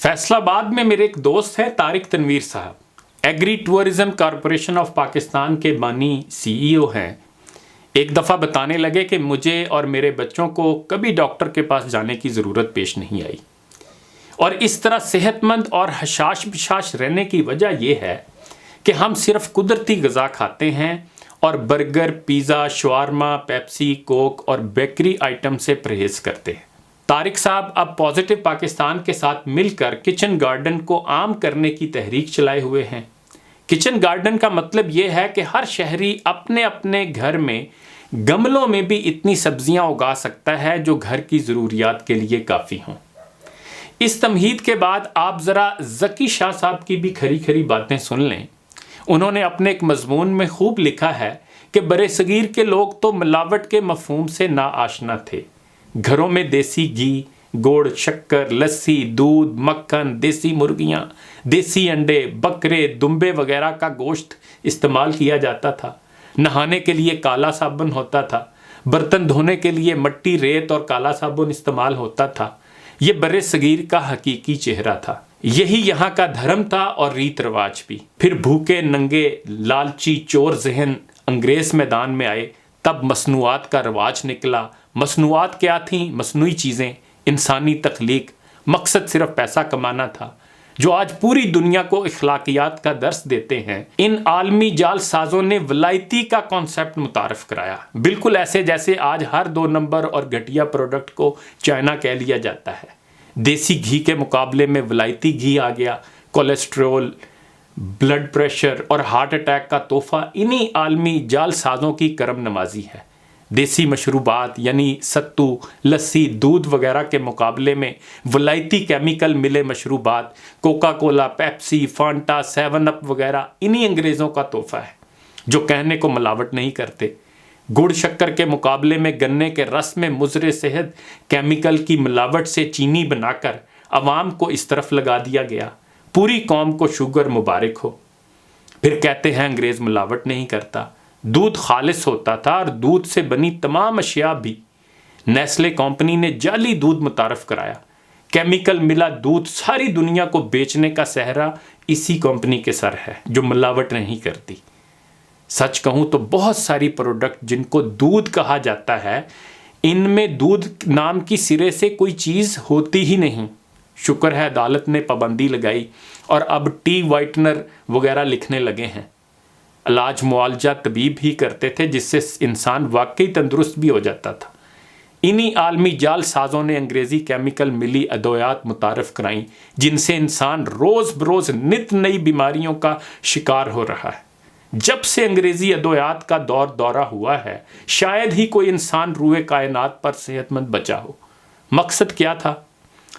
فیصل آباد میں میرے ایک دوست ہیں طارق تنویر صاحب، agri tourism corporation of Pakistan کے بانی CEO ہیں۔ ایک دفعہ بتانے لگے کہ مجھے اور میرے بچوں کو کبھی ڈاکٹر کے پاس جانے کی ضرورت پیش نہیں آئی، اور اس طرح صحت مند اور ہشاش بشاش رہنے کی وجہ یہ ہے کہ ہم صرف قدرتی غذا کھاتے ہیں اور برگر، پیزا، شوارما، پیپسی، کوک اور بیکری آئٹم سے پرہیز کرتے ہیں۔ طارق صاحب اب پازیٹو پاکستان کے ساتھ مل کر کچن گارڈن کو عام کرنے کی تحریک چلائے ہوئے ہیں۔ کچن گارڈن کا مطلب یہ ہے کہ ہر شہری اپنے اپنے گھر میں گملوں میں بھی اتنی سبزیاں اگا سکتا ہے جو گھر کی ضروریات کے لیے کافی ہوں۔ اس تمہید کے بعد آپ ذرا ذکی شاہ صاحب کی بھی کھری کھری باتیں سن لیں۔ انہوں نے اپنے ایک مضمون میں خوب لکھا ہے کہ برِ صغیر کے لوگ تو ملاوٹ کے مفہوم سے نا آشنا تھے۔ گھروں میں دیسی گھی، گڑ، شکر، لسی، دودھ، مکھن، دیسی مرغیاں، دیسی انڈے، بکرے، دمبے وغیرہ کا گوشت استعمال کیا جاتا تھا۔ نہانے کے لیے کالا صابن ہوتا تھا، برتن دھونے کے لیے مٹی، ریت اور کالا صابن استعمال ہوتا تھا۔ یہ برِ صغیر کا حقیقی چہرہ تھا۔ یہی یہاں کا دھرم تھا اور ریت رواج بھی۔ پھر بھوکے، ننگے، لالچی، چور ذہن انگریز میدان میں آئے، تب مصنوعات کا رواج نکلا۔ مصنوعات کیا تھیں؟ مصنوعی چیزیں، انسانی تخلیق، مقصد صرف پیسہ کمانا تھا، جو آج پوری دنیا کو اخلاقیات کا درس دیتے ہیں۔ ان عالمی جال سازوں نے ولایتی کا کانسیپٹ متعارف کرایا، بالکل ایسے جیسے آج ہر 2 نمبر اور گھٹیا پروڈکٹ کو چائنا کہہ لیا جاتا ہے۔ دیسی گھی کے مقابلے میں ولایتی گھی آ گیا۔ کولیسٹرول، بلڈ پریشر اور ہارٹ اٹیک کا تحفہ انہی عالمی جال سازوں کی کرم نوازی ہے۔ دیسی مشروبات یعنی ستو، لسی، دودھ وغیرہ کے مقابلے میں ولایتی کیمیکل ملے مشروبات، کوکا کولا، پیپسی، فانٹا، 7 اپ وغیرہ انہی انگریزوں کا تحفہ ہے، جو کہنے کو ملاوٹ نہیں کرتے۔ گڑ شکر کے مقابلے میں گنے کے رس میں مضر صحت کیمیکل کی ملاوٹ سے چینی بنا کر عوام کو اس طرف لگا دیا گیا۔ پوری قوم کو شوگر مبارک ہو۔ پھر کہتے ہیں انگریز ملاوٹ نہیں کرتا۔ دودھ خالص ہوتا تھا اور دودھ سے بنی تمام اشیاء بھی۔ نیسلے کمپنی نے جعلی دودھ متعارف کرایا۔ کیمیکل ملا دودھ ساری دنیا کو بیچنے کا سہرا اسی کمپنی کے سر ہے، جو ملاوٹ نہیں کرتی۔ سچ کہوں تو بہت ساری پروڈکٹ جن کو دودھ کہا جاتا ہے، ان میں دودھ نام کی سرے سے کوئی چیز ہوتی ہی نہیں۔ شکر ہے عدالت نے پابندی لگائی اور اب ٹی وائٹنر وغیرہ لکھنے لگے ہیں۔ علاج معالجہ طبیب ہی کرتے تھے، جس سے انسان واقعی تندرست بھی ہو جاتا تھا۔ انہی عالمی جال سازوں نے انگریزی کیمیکل ملی ادویات متعارف کرائیں، جن سے انسان روز بروز نت نئی بیماریوں کا شکار ہو رہا ہے۔ جب سے انگریزی ادویات کا دورہ ہوا ہے، شاید ہی کوئی انسان روئے کائنات پر صحت مند بچا ہو۔ مقصد کیا تھا؟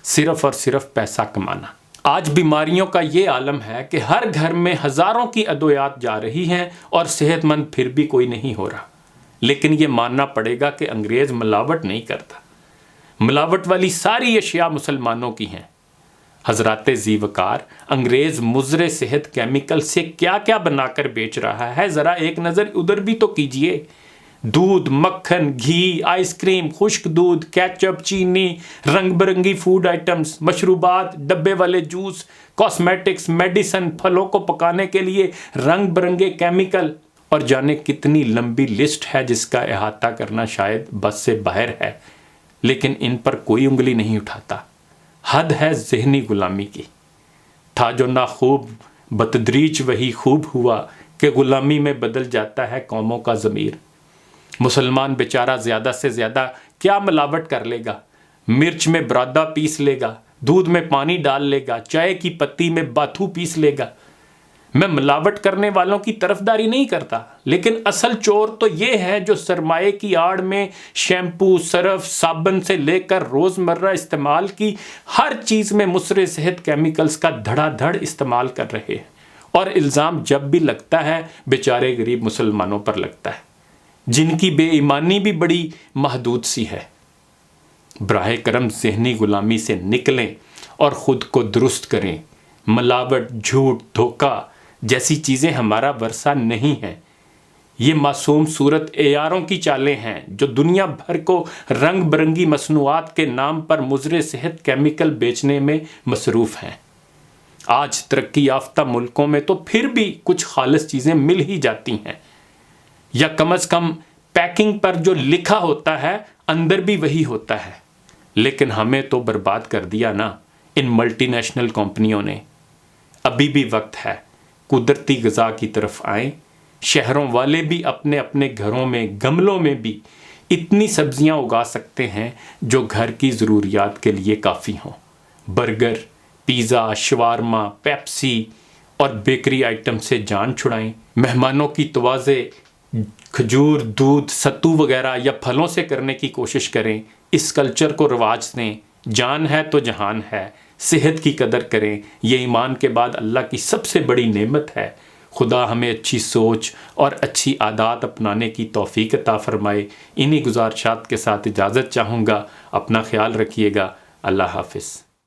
صرف اور صرف پیسہ کمانا۔ آج بیماریوں کا یہ عالم ہے کہ ہر گھر میں ہزاروں کی ادویات جا رہی ہیں اور صحت مند پھر بھی کوئی نہیں ہو رہا۔ لیکن یہ ماننا پڑے گا کہ انگریز ملاوٹ نہیں کرتا۔ ملاوٹ والی ساری اشیاء مسلمانوں کی ہیں۔ حضرات ذی وقار، انگریز مضر صحت کیمیکل سے کیا کیا بنا کر بیچ رہا ہے، ذرا ایک نظر ادھر بھی تو کیجئے۔ دودھ، مکھن، گھی، آئس کریم، خشک دودھ، کیچپ، چینی، رنگ برنگی فوڈ آئٹمز، مشروبات، ڈبے والے جوس، کاسمیٹکس، میڈیسن، پھلوں کو پکانے کے لیے رنگ برنگے کیمیکل، اور جانے کتنی لمبی لسٹ ہے جس کا احاطہ کرنا شاید بس سے باہر ہے، لیکن ان پر کوئی انگلی نہیں اٹھاتا۔ حد ہے ذہنی غلامی کی۔ تھا جو نہ خوب بتدریج وہی خوب ہوا کہ غلامی میں بدل جاتا ہے قوموں کا ضمیر۔ مسلمان بیچارہ زیادہ سے زیادہ کیا ملاوٹ کر لے گا؟ مرچ میں برادہ پیس لے گا، دودھ میں پانی ڈال لے گا، چائے کی پتی میں باتھو پیس لے گا۔ میں ملاوٹ کرنے والوں کی طرفداری نہیں کرتا، لیکن اصل چور تو یہ ہے جو سرمایے کی آڑ میں شیمپو، سرف، صابن سے لے کر روزمرہ استعمال کی ہر چیز میں مضر صحت کیمیکلز کا دھڑا دھڑ استعمال کر رہے ہیں، اور الزام جب بھی لگتا ہے بیچارے غریب مسلمانوں پر لگتا ہے، جن کی بے ایمانی بھی بڑی محدود سی ہے۔ براہ کرم ذہنی غلامی سے نکلیں اور خود کو درست کریں۔ ملاوٹ، جھوٹ، دھوکہ جیسی چیزیں ہمارا ورثہ نہیں ہیں۔ یہ معصوم صورت عیاروں کی چالیں ہیں جو دنیا بھر کو رنگ برنگی مصنوعات کے نام پر مضر صحت کیمیکل بیچنے میں مصروف ہیں۔ آج ترقی یافتہ ملکوں میں تو پھر بھی کچھ خالص چیزیں مل ہی جاتی ہیں، یا کم از کم پیکنگ پر جو لکھا ہوتا ہے اندر بھی وہی ہوتا ہے، لیکن ہمیں تو برباد کر دیا نا ان ملٹی نیشنل کمپنیوں نے۔ ابھی بھی وقت ہے قدرتی غذا کی طرف آئیں۔ شہروں والے بھی اپنے اپنے گھروں میں گملوں میں بھی اتنی سبزیاں اگا سکتے ہیں جو گھر کی ضروریات کے لیے کافی ہوں۔ برگر، پیزا، شوارما، پیپسی اور بیکری آئٹم سے جان چھڑائیں۔ مہمانوں کی توازے کھجور، دودھ، ستو وغیرہ یا پھلوں سے کرنے کی کوشش کریں۔ اس کلچر کو رواج دیں۔ جان ہے تو جہان ہے، صحت کی قدر کریں، یہ ایمان کے بعد اللہ کی سب سے بڑی نعمت ہے۔ خدا ہمیں اچھی سوچ اور اچھی عادات اپنانے کی توفیق عطا فرمائے۔ انہی گزارشات کے ساتھ اجازت چاہوں گا۔ اپنا خیال رکھیے گا۔ اللہ حافظ۔